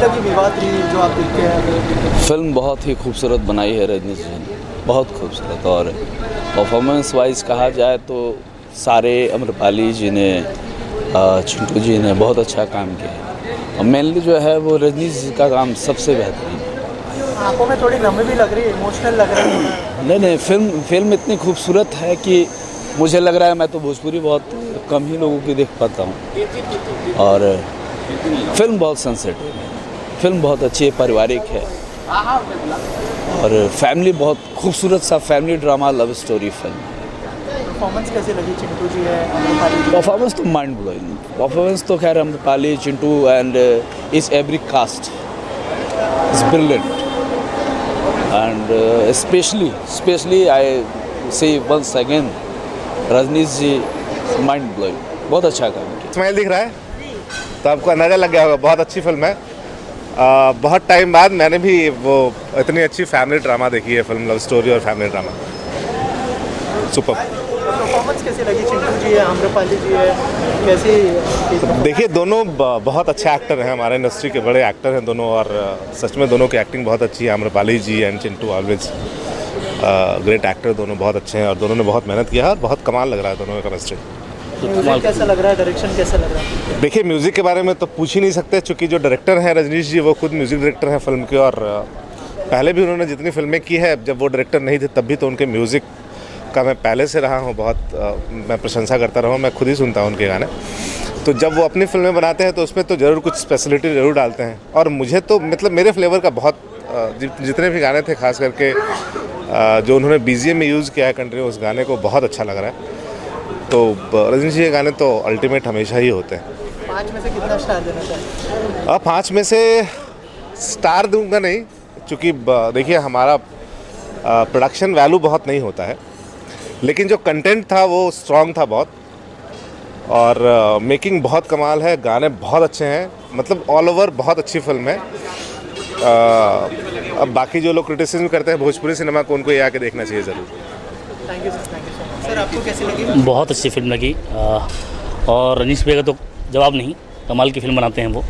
लगी विवाद थी जो आप देखते हैं? फिल्म बहुत ही खूबसूरत बनाई है रजनीश जी ने, बहुत खूबसूरत। और परफॉर्मेंस वाइज कहा जाए तो सारे अम्रपाली जी ने, चिंटू जी ने बहुत अच्छा काम किया है। और मेनली जो है वो रजनीश जी का काम सबसे बेहतरीन है। आंखों में थोड़ी नमी भी लग रही है, इमोशनल लग रहा है। नहीं, फिल्म इतनी खूबसूरत है कि मुझे लग रहा है मैं तो भोजपुरी बहुत कम ही लोगों की देख पाता हूँ। और फिल्म बहुत सेंसिटिव है, फिल्म बहुत अच्छी है, पारिवारिक है और फैमिली बहुत खूबसूरत सा family drama love story film है। परफॉर्मेंस कैसी लगी? चिंटू जी है, अम्रपाली जी। परफॉर्मेंस तो माइंड ब्लोइंग, परफॉर्मेंस तो खैर Amrapali, Chintu and is every cast is brilliant and specially I say once again Rajneesh ji mind blowing, बहुत अच्छा काम किया। स्माइल दिख रहा है तो आपको अंदाज़ा लग गया होगा, बहुत अच्छी फिल्म है। बहुत टाइम बाद मैंने भी वो इतनी अच्छी फैमिली ड्रामा देखी है, फिल्म लव स्टोरी और फैमिली ड्रामा, सुपर। परफॉर्मेंस कैसी लगी? चिंटू जी है, अम्रपाली जी है, कैसी? देखिए दोनों बहुत अच्छे एक्टर हैं, हमारे इंडस्ट्री के बड़े एक्टर हैं दोनों, और सच में दोनों की एक्टिंग बहुत अच्छी है। Amrapali ji and Chintu always great actor, दोनों बहुत अच्छे हैं और दोनों ने बहुत मेहनत किया है और बहुत कमाल लग रहा है दोनों का केमिस्ट्री। म्यूजिक कैसा लग रहा है? डायरेक्शन कैसा लग रहा है? देखिए म्यूज़िक के बारे में तो पूछ ही नहीं सकते, क्योंकि जो डायरेक्टर हैं रजनीश जी वो खुद म्यूज़िक डायरेक्टर हैं फिल्म के, और पहले भी उन्होंने जितनी फिल्में की है, जब वो डायरेक्टर नहीं थे तब भी तो उनके म्यूज़िक का मैं पहले से रहा हूँ, बहुत मैं प्रशंसा करता रहा हूँ, मैं खुद ही सुनता हूँ उनके गाने। तो जब वो अपनी फिल्में बनाते हैं तो उसमें तो ज़रूर कुछ स्पेशलिटी ज़रूर डालते हैं, और मुझे तो मतलब मेरे फ्लेवर का बहुत जितने भी गाने थे, खास करके जो उन्होंने BGM में यूज़ किया है कंट्री, उस गाने को बहुत अच्छा लग रहा है। तो रजनीश जी के गाने तो अल्टीमेट हमेशा ही होते हैं। 5 में से कितना स्टार देना चाहिए? 5 में से स्टार दूंगा नहीं, क्योंकि देखिए हमारा प्रोडक्शन वैल्यू बहुत नहीं होता है, लेकिन जो कंटेंट था वो स्ट्रॉन्ग था बहुत, और मेकिंग बहुत कमाल है, गाने बहुत अच्छे हैं, मतलब ऑल ओवर बहुत अच्छी फिल्म है। अब बाकी जो लोग क्रिटिसिज्म करते हैं भोजपुरी सिनेमा को, उनको ये आके देखना चाहिए ज़रूर। Thank you sir, thank you so much. Sir आपको कैसी लगी? बहुत अच्छी फिल्म लगी, और रजनीश भैया का तो जवाब नहीं, कमाल की फिल्म बनाते हैं वो।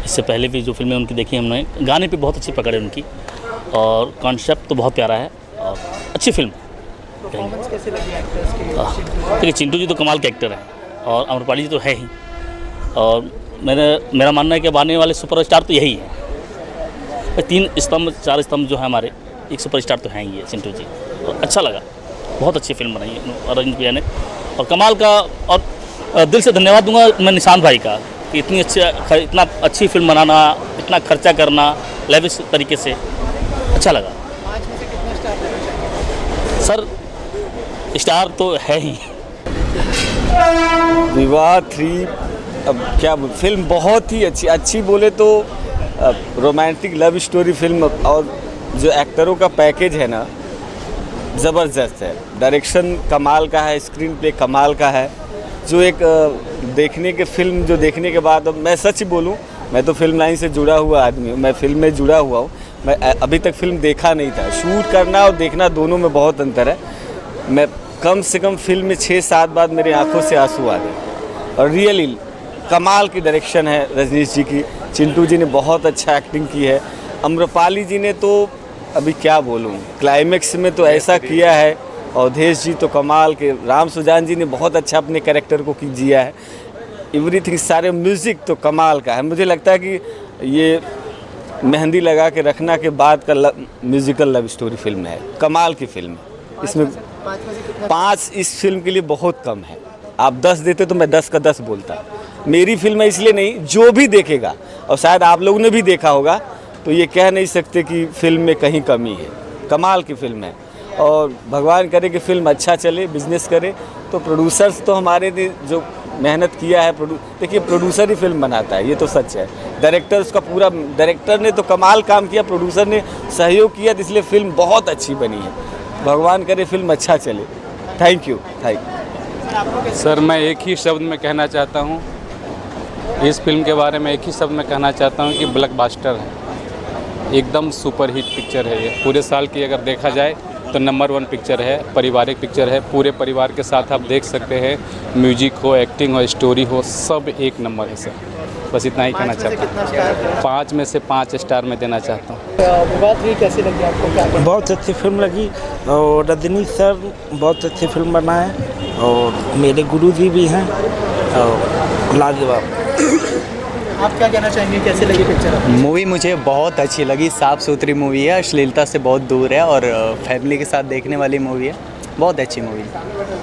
इससे पहले भी जो फिल्में उनकी देखी हमने, गाने पे बहुत अच्छी पकड़ है उनकी, और कॉन्सेप्ट तो बहुत प्यारा है और अच्छी फिल्म। परफॉर्मेंस कैसी लगी एक्टर्स की? देखिए चिंटू जी तो कमाल के एक्टर हैं और अम्रपाली जी तो है ही, और मेरा मानना है कि अब आने वाले सुपरस्टार तो यही है। 3 स्तंभ 4 स्तंभ जो है हमारे, एक सुपरस्टार तो हैं ही है चिंटू जी, और अच्छा लगा, बहुत अच्छी फिल्म बनाई है रजनीश भैया ने, और कमाल का। और दिल से धन्यवाद दूंगा मैं निशांत भाई का कि इतना अच्छी फिल्म बनाना, इतना खर्चा करना लेविश तरीके से, अच्छा लगा। 5 में से कितना स्टार देना चाहिए? सर स्टार तो है ही। विवाद 3, अब क्या फिल्म बहुत ही अच्छी बोले तो रोमांटिक लव स्टोरी फिल्म, और जो एक्टरों का पैकेज है ना ज़बरदस्त है। डायरेक्शन कमाल का है, स्क्रीन प्ले कमाल का है। जो एक देखने के बाद, अब मैं सच बोलूं, मैं तो फिल्म लाइन से जुड़ा हुआ आदमी हूँ, मैं फिल्म में जुड़ा हुआ हूँ, मैं अभी तक फिल्म देखा नहीं था। शूट करना और देखना दोनों में बहुत अंतर है। मैं कम से कम फिल्म में 6-7 बार मेरी आंखों से आंसू आ गए, और रियली कमाल की डायरेक्शन है रजनीश जी की। चिंटू जी ने बहुत अच्छा एक्टिंग की है। अम्रपाली जी ने तो अभी क्या बोलूं, क्लाइमेक्स में तो ऐसा किया है। अवधेश जी तो कमाल के, राम सुजान जी ने बहुत अच्छा अपने कैरेक्टर को जिया है। एवरीथिंग, सारे म्यूज़िक तो कमाल का है। मुझे लगता है कि ये मेहंदी लगा के रखना के बाद का म्यूज़िकल लव स्टोरी फिल्म है, कमाल की फिल्म है। इसमें 5 इस फिल्म के लिए बहुत कम है। आप 10 देते तो मैं 10 का 10 बोलता। मेरी फिल्म है इसलिए नहीं, जो भी देखेगा, और शायद आप लोगों ने भी देखा होगा, तो ये कह नहीं सकते कि फिल्म में कहीं कमी है। कमाल की फिल्म है, और भगवान करे कि फिल्म अच्छा चले, बिजनेस करे। तो प्रोड्यूसर्स तो हमारे ने जो मेहनत किया है, देखिए प्रोड्यूसर ही फिल्म बनाता है, ये तो सच है। डायरेक्टर उसका पूरा, डायरेक्टर ने तो कमाल काम किया, प्रोड्यूसर ने सहयोग किया, तो इसलिए फिल्म बहुत अच्छी बनी है। भगवान करे फिल्म अच्छा चले। Thank you. सर मैं एक ही शब्द में कहना चाहता हूँ, इस फिल्म के बारे में एक ही शब्द में कहना चाहता हूँ कि ब्लॉकबस्टर है, एकदम सुपरहिट पिक्चर है ये। पूरे साल की अगर देखा जाए तो नंबर 1 पिक्चर है, पारिवारिक पिक्चर है, पूरे परिवार के साथ आप देख सकते हैं। म्यूजिक हो, एक्टिंग हो, स्टोरी हो, सब एक नंबर है सर। बस इतना ही कहना 5 में से चाहता कितना स्टार हूँ। 5 में से 5 स्टार मैं देना चाहता हूँ। विवाह 3 कैसी लगी आपको, क्या कहना? बहुत अच्छी फिल्म लगी और रजनी सर बहुत अच्छी फिल्म बनाए और मेरे गुरुजी भी हैं और लाजवाब। आप क्या कहना चाहेंगे, कैसी लगी पिक्चर? मूवी मुझे बहुत अच्छी लगी, साफ़ सुथरी मूवी है, अश्लीलता से बहुत दूर है और फैमिली के साथ देखने वाली मूवी है, बहुत अच्छी मूवी है।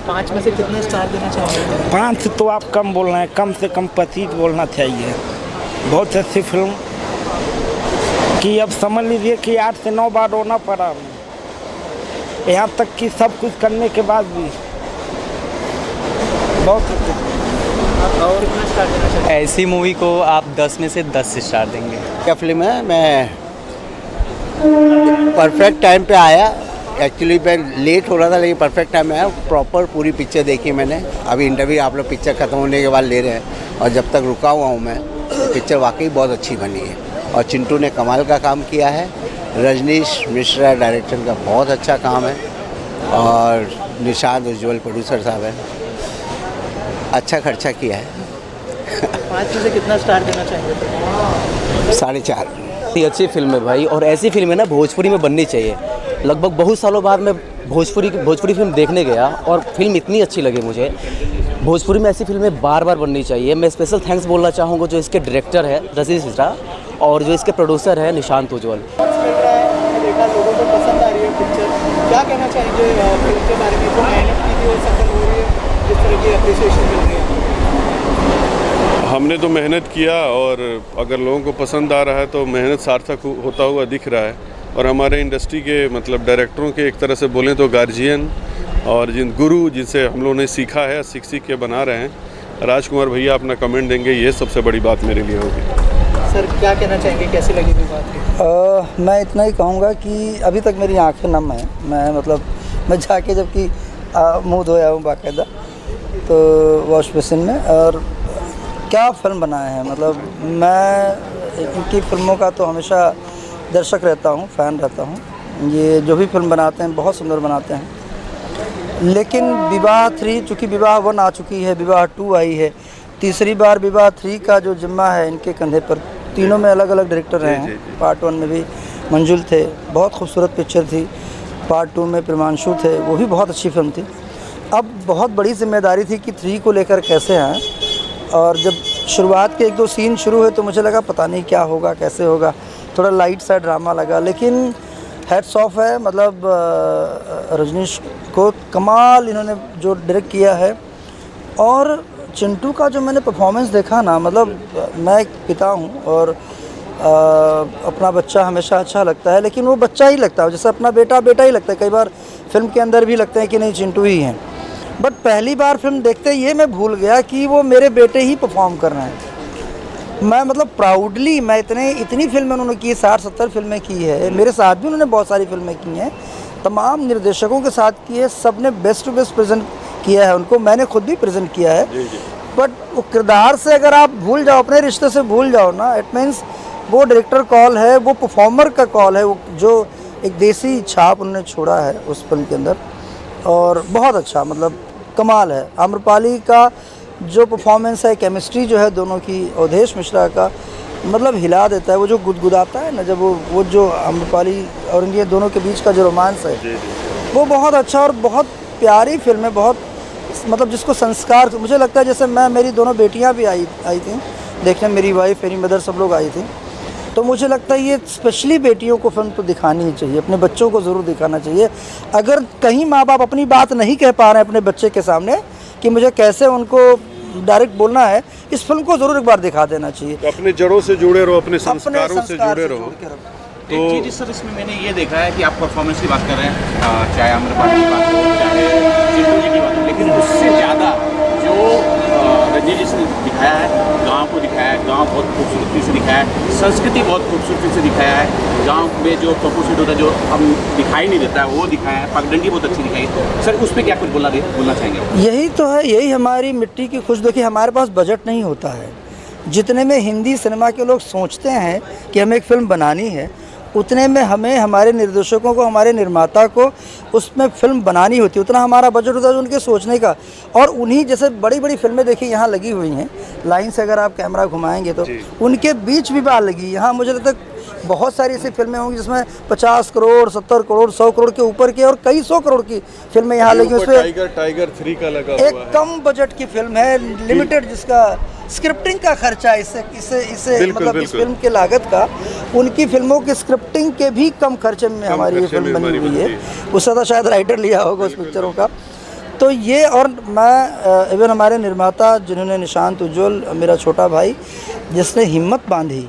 5 में से कितने स्टार देना चाहेंगे? 5 तो आप कम बोल रहे हैं, कम से कम 25 बोलना चाहिए। बहुत अच्छी फिल्म कि अब समझ लीजिए कि 8 से 9 बार रोना पड़ा हमें, यहाँ तक कि सब कुछ करने के बाद भी। बहुत अच्छी और कितना स्टार देना चाहेंगे? ऐसी मूवी को आप 10 में से 10 स्टार देंगे। क्या फिल्म है? मैं परफेक्ट टाइम पे आया, एक्चुअली मैं लेट हो रहा था लेकिन परफेक्ट टाइम में आया, प्रॉपर पूरी पिक्चर देखी मैंने। अभी इंटरव्यू आप लोग पिक्चर ख़त्म होने के बाद ले रहे हैं और जब तक रुका हुआ हूँ मैं, पिक्चर वाकई बहुत अच्छी बनी है और चिंटू ने कमाल का काम किया है। रजनीश मिश्रा डायरेक्टर का बहुत अच्छा काम है और निशांत उज्ज्वल प्रोड्यूसर साहब हैं, अच्छा खर्चा किया है। 5 में से कितना स्टार देना चाहेंगे? 4.5। अच्छी फिल्म है भाई, और ऐसी फिल्म है ना भोजपुरी में बननी चाहिए। लगभग बहुत सालों बाद मैं भोजपुरी फिल्म देखने गया और फिल्म इतनी अच्छी लगी मुझे। भोजपुरी में ऐसी फिल्में बार बार बननी चाहिए। मैं स्पेशल थैंक्स बोलना चाहूँगा जो इसके डायरेक्टर है रजनीश मिश्रा और जो इसके प्रोड्यूसर है निशांत उज्ज्वल। देखा लोगों को पसंद आ रही है पिक्चर, क्या कहना चाहेंगे फिल्म के बारे में? जो मेहनत की थी वो सफल हो रही है, जिस तरह की अप्रिसिएशन मिल रही है? हमने तो मेहनत किया और अगर लोगों को पसंद आ रहा है तो मेहनत सार्थक होता हुआ दिख रहा है। और हमारे इंडस्ट्री के मतलब डायरेक्टरों के एक तरह से बोलें तो गार्जियन और जिन गुरु जिनसे हम लोगों ने सीखा है, सीख के बना रहे हैं। राजकुमार भैया अपना कमेंट देंगे, ये सबसे बड़ी बात मेरे लिए होगी। सर क्या कहना चाहेंगे, कैसी लगी विवाह? मैं इतना ही कहूँगा कि अभी तक मेरी आंखें नम हैं। मैं जाके जबकि मुँह धोया हूँ बाकायदा तो वॉश बेसिन में, और क्या फिल्म बनाए हैं। मतलब मैं इनकी फिल्मों का तो हमेशा दर्शक रहता हूँ, फ़ैन रहता हूँ। ये जो भी फिल्म बनाते हैं बहुत सुंदर बनाते हैं। लेकिन विवाह 3, चूँकि विवाह 1 आ चुकी है, विवाह 2 आई है, तीसरी बार विवाह 3 का जो जिम्मा है इनके कंधे पर। तीनों में अलग अलग डायरेक्टर रहे हैं। पार्ट 1 में भी मंजुल थे, बहुत खूबसूरत पिक्चर थी। पार्ट 2 में प्रिमांशु थे, वो भी बहुत अच्छी फिल्म थी। अब बहुत बड़ी जिम्मेदारी थी कि 3 को लेकर कैसे आएँ। और जब शुरुआत के 1-2 सीन शुरू हुए तो मुझे लगा पता नहीं क्या होगा, कैसे होगा, थोड़ा लाइट सा ड्रामा लगा। लेकिन हैट्स ऑफ है, मतलब रजनीश को कमाल इन्होंने जो डायरेक्ट किया है। और चिंटू का जो मैंने परफॉर्मेंस देखा ना, मतलब मैं एक पिता हूँ और अपना बच्चा हमेशा अच्छा लगता है, लेकिन वो बच्चा ही लगता है, जैसे अपना बेटा ही लगता है। कई बार फिल्म के अंदर भी लगता है कि नहीं चिंटू ही हैं, बट पहली बार फिल्म देखते ये मैं भूल गया कि वो मेरे बेटे ही परफॉर्म कर रहे हैं। मैं मतलब प्राउडली, मैं इतनी फिल्में उन्होंने की, 60-70 फिल्में की है। मेरे साथ भी उन्होंने बहुत सारी फिल्में की हैं, तमाम निर्देशकों के साथ की है, सब ने बेस्ट टू बेस्ट प्रेजेंट किया है उनको। मैंने खुद भी प्रेजेंट किया है। बट वो किरदार से अगर आप भूल जाओ, अपने रिश्ते से भूल जाओ ना, इट मीन्स वो डायरेक्टर कॉल है, वो परफॉर्मर का कॉल है, वो जो एक देसी छाप उन्होंने छोड़ा है उस फिल्म के अंदर। और बहुत अच्छा, मतलब कमाल है। आम्रपाली का जो परफॉर्मेंस है, केमिस्ट्री जो है दोनों की, अवधेश मिश्रा का, मतलब हिला देता है। वो जो गुदगुदाता है ना, जब वो जो आम्रपाली और इनके दोनों के बीच का जो रोमांस है वो बहुत अच्छा और बहुत प्यारी फिल्म है। बहुत मतलब जिसको संस्कार, मुझे लगता है जैसे मेरी दोनों बेटियां भी आई थी देखने, मेरी वाइफ, मेरी मदर, सब लोग आई थी। तो मुझे लगता है ये स्पेशली बेटियों को फिल्म तो दिखानी ही चाहिए, अपने बच्चों को ज़रूर दिखाना चाहिए। अगर कहीं माँ बाप अपनी बात नहीं कह पा रहे हैं अपने बच्चे के सामने कि मुझे कैसे उनको डायरेक्ट बोलना है, इस फिल्म को ज़रूर एक बार दिखा देना चाहिए। तो अपने जड़ों से जुड़े रहो, अपने संस्कारों से जुड़े रहो। तो एक चीज़ सर इसमें मैंने ये देखा है कि आप परफॉर्मेंस की बात कर रहे हैं, चाहे आम्रपाली की बात हो, चाहे चिंटू जी की बात हो, लेकिन उससे ज़्यादा जो रजनीश ने दिखाया है, गांव को दिखाया है, गांव बहुत खूबसूरती से दिखाया है, संस्कृति बहुत खूबसूरती से दिखाया है, गांव में जो प्रपोजिट होता है जो हम दिखाई नहीं देता है वो दिखाया है, पगडंडी बहुत अच्छी दिखाई है। सर उस पर क्या कुछ बोलना चाहेंगे? यही तो है, यही हमारी मिट्टी की खुश। देखिए हमारे पास बजट नहीं होता है, जितने में हिंदी सिनेमा के लोग सोचते हैं कि हमें एक फ़िल्म बनानी है, उतने में हमें हमारे निर्देशकों को, हमारे निर्माता को उसमें फिल्म बनानी होती है, उतना हमारा बजट होता है उनके सोचने का। और उन्हीं जैसे बड़ी बड़ी फिल्में देखिए यहाँ लगी हुई हैं, लाइन से अगर आप कैमरा घुमाएंगे तो उनके बीच भी बात लगी। यहाँ मुझे लगता है बहुत सारी ऐसी फिल्में होंगी जिसमें 50 करोड़, 70 करोड़, 100 करोड़ के ऊपर की और कई 100 करोड़ की फिल्में यहाँ लगी। उसमें टाइगर 3 का लगा एक कम बजट की फिल्म है, लिमिटेड, जिसका स्क्रिप्टिंग का खर्चा इससे मतलब इस फिल्म के लागत का उनकी फिल्मों की स्क्रिप्टिंग के भी कम खर्चे में हमारी ये फिल्म बनी हुई है। उससे तो शायद राइटर लिया होगा उस पिक्चरों का। तो ये, और मैं इवन हमारे निर्माता जिन्होंने निशांत उज्ज्वल, मेरा छोटा भाई, जिसने हिम्मत बांधी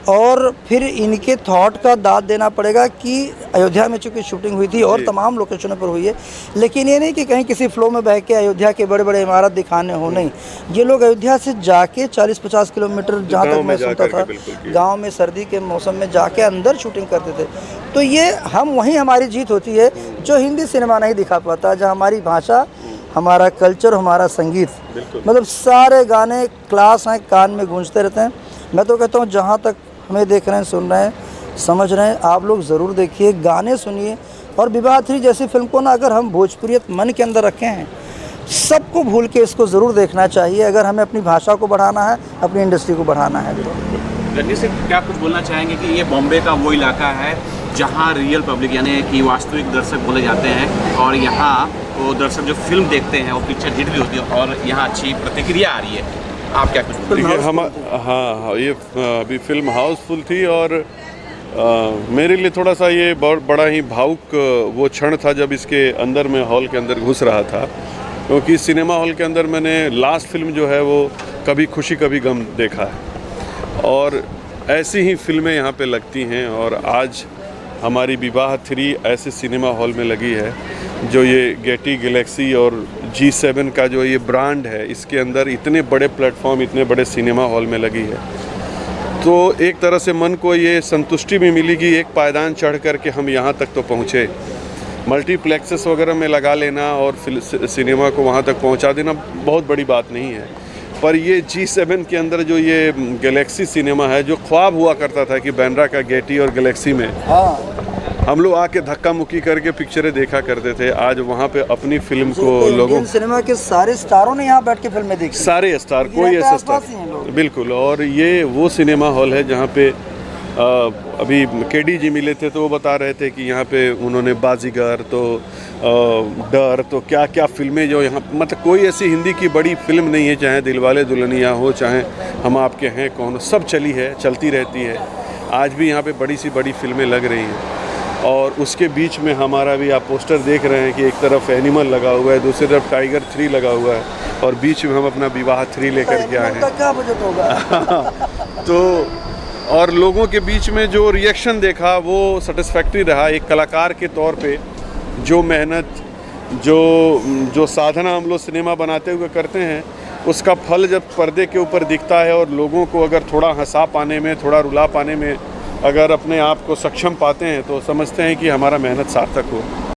और फिर इनके थॉट का दाद देना पड़ेगा कि अयोध्या में चूँकि शूटिंग हुई थी और तमाम लोकेशनों पर हुई है, लेकिन ये नहीं कि कहीं किसी फ्लो में बह के अयोध्या के बड़े बड़े इमारत दिखाने हो, नहीं। ये लोग अयोध्या से जाके 40-50 किलोमीटर, जहाँ तक मैं सुनता था, गांव में सर्दी के मौसम में जाके अंदर शूटिंग करते थे। तो ये वहीं हमारी जीत होती है जो हिंदी सिनेमा नहीं दिखा पाता, जहाँ हमारी भाषा, हमारा कल्चर, हमारा संगीत, मतलब सारे गाने क्लास हैं, कान में गूंजते रहते हैं। मैं तो कहता हूँ जहाँ तक हमें देख रहे हैं, सुन रहे हैं, समझ रहे हैं, आप लोग ज़रूर देखिए, गाने सुनिए। और विवाह 3 जैसी फिल्म को ना अगर हम भोजपुरियत मन के अंदर रखे हैं, सबको भूल के इसको ज़रूर देखना चाहिए अगर हमें अपनी भाषा को बढ़ाना है, अपनी इंडस्ट्री को बढ़ाना है। तो रणजीत से क्या कुछ बोलना चाहेंगे कि ये बॉम्बे का वो इलाका है जहाँ रियल पब्लिक यानी कि वास्तविक दर्शक बोले जाते हैं, और यहाँ वो दर्शक जो फिल्म देखते हैं वो पिक्चर हिट भी होती है और यहाँ अच्छी प्रतिक्रिया आ रही है। आप क्या कुछ देखिए, हाँ, ये अभी फिल्म हाउसफुल थी और मेरे लिए थोड़ा सा ये बहुत बड़ा ही भावुक वो क्षण था जब इसके अंदर में हॉल के अंदर घुस रहा था, क्योंकि सिनेमा हॉल के अंदर मैंने लास्ट फिल्म जो है वो कभी खुशी कभी गम देखा है और ऐसी ही फिल्में यहाँ पे लगती हैं। और आज हमारी विवाह 3 ऐसे सिनेमा हॉल में लगी है जो ये गेटी गैलेक्सी और G7 का जो ये ब्रांड है, इसके अंदर इतने बड़े प्लेटफॉर्म, इतने बड़े सिनेमा हॉल में लगी है। तो एक तरह से मन को ये संतुष्टि भी मिली कि एक पायदान चढ़ कर के हम यहाँ तक तो पहुँचे। मल्टीप्लेक्सेस वगैरह में लगा लेना और सिनेमा को वहाँ तक पहुँचा देना बहुत बड़ी बात नहीं है, पर ये G7 के अंदर जो ये गैलेक्सी सिनेमा है, जो ख्वाब हुआ करता था कि बांद्रा का गेटी और गैलेक्सी में हम लोग आके धक्का मुक्की करके पिक्चरें देखा करते थे, आज वहाँ पे अपनी फिल्म को लोगों, सिनेमा के सारे स्टारों ने यहाँ बैठ के फिल्में देखी, सारे स्टार, कोई ऐसा स्टार, बिल्कुल। और ये वो सिनेमा हॉल है जहाँ पे अभी KD जी मिले थे तो वो बता रहे थे कि यहाँ पे उन्होंने बाजीगर, तो डर, तो क्या क्या फिल्में जो यहाँ, मतलब कोई ऐसी हिंदी की बड़ी फिल्म नहीं है, चाहे दिलवाले दुल्हनिया हो, चाहे हम आपके हैं कौन, सब चली है, चलती रहती है। आज भी यहाँ पे बड़ी सी बड़ी फिल्में लग रही हैं और उसके बीच में हमारा भी आप पोस्टर देख रहे हैं कि एक तरफ एनिमल लगा हुआ है, दूसरी तरफ टाइगर 3 लगा हुआ है और बीच में हम अपना विवाह 3 लेकर के आए हैं। क्या बजट होगा? तो और लोगों के बीच में जो रिएक्शन देखा वो सेटिस्फैक्ट्री रहा। एक कलाकार के तौर पे जो मेहनत, जो साधना हम लोग सिनेमा बनाते हुए करते हैं, उसका फल जब पर्दे के ऊपर दिखता है और लोगों को अगर थोड़ा हंसा पाने में, थोड़ा रुला पाने में अगर अपने आप को सक्षम पाते हैं तो समझते हैं कि हमारा मेहनत सार्थक हो।